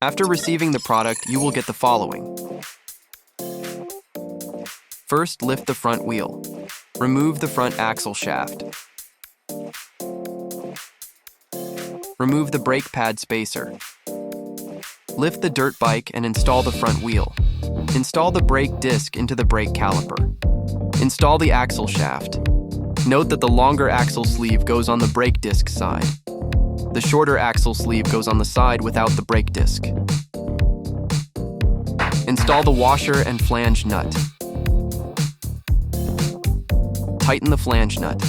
After receiving the product, you will get the following. First, lift the front wheel. Remove the front axle shaft. Remove the brake pad spacer. Lift the dirt bike and install the front wheel. Install the brake disc into the brake caliper. Install the axle shaft. Note that the longer axle sleeve goes on the brake disc side. The shorter axle sleeve goes on the side without the brake disc. Install the washer and flange nut. Tighten the flange nut.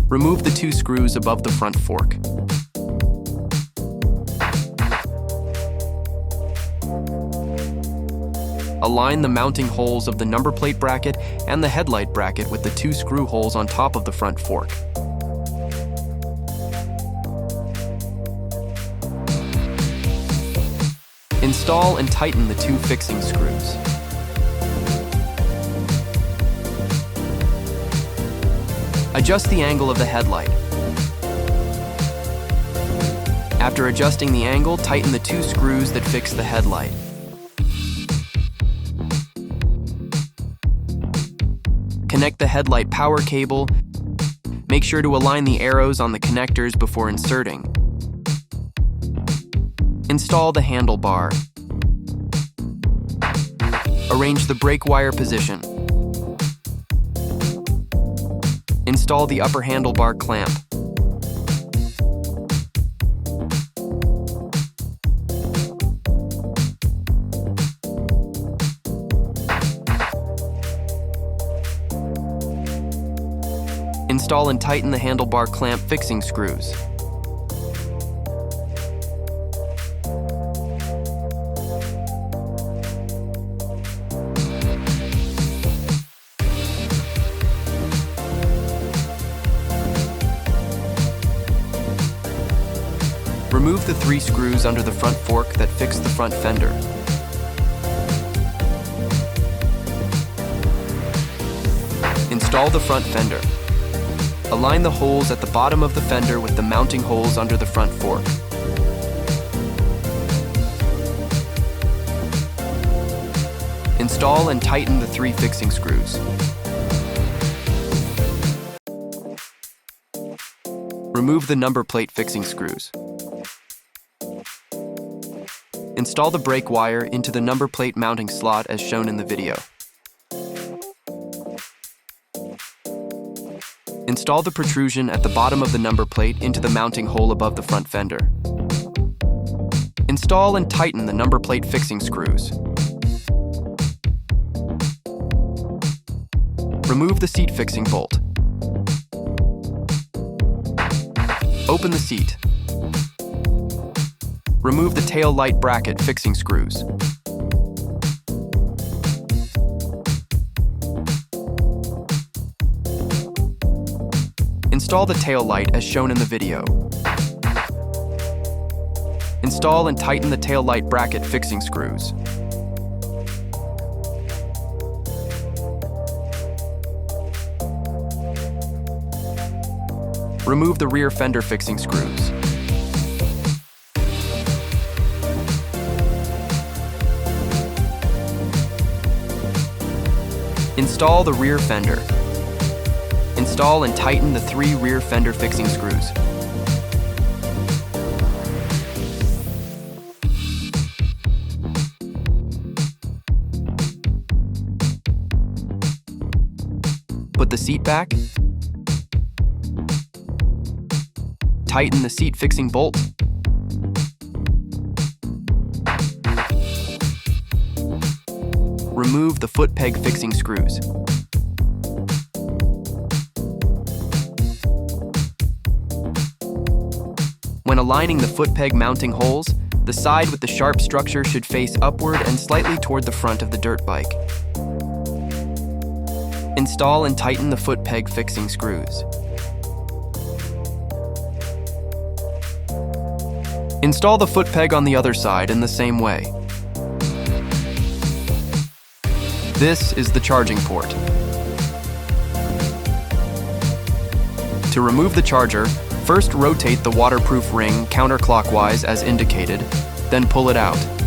Remove the 2 screws above the front fork. Align the mounting holes of the number plate bracket and the headlight bracket with the 2 screw holes on top of the front fork. Install and tighten the 2 fixing screws. Adjust the angle of the headlight. After adjusting the angle, tighten the 2 screws that fix the headlight. Connect the headlight power cable. Make sure to align the arrows on the connectors before inserting. Install the handlebar. Arrange the brake wire position. Install the upper handlebar clamp. Install and tighten the handlebar clamp fixing screws. Remove the 3 screws under the front fork that fix the front fender. Install the front fender. Align the holes at the bottom of the fender with the mounting holes under the front fork. Install and tighten the 3 fixing screws. Remove the number plate fixing screws. Install the brake wire into the number plate mounting slot as shown in the video. Install the protrusion at the bottom of the number plate into the mounting hole above the front fender. Install and tighten the number plate fixing screws. Remove the seat fixing bolt. Open the seat. Remove the tail light bracket fixing screws. Install the tail light as shown in the video. Install and tighten the tail light bracket fixing screws. Remove the rear fender fixing screws. Install the rear fender. Install and tighten the 3 rear fender fixing screws. Put the seat back. Tighten the seat fixing bolt. Remove the foot peg fixing screws. When aligning the foot peg mounting holes, the side with the sharp structure should face upward and slightly toward the front of the dirt bike. Install and tighten the foot peg fixing screws. Install the foot peg on the other side in the same way. This is the charging port. To remove the charger, First, rotate the waterproof ring counterclockwise as indicated, then pull it out.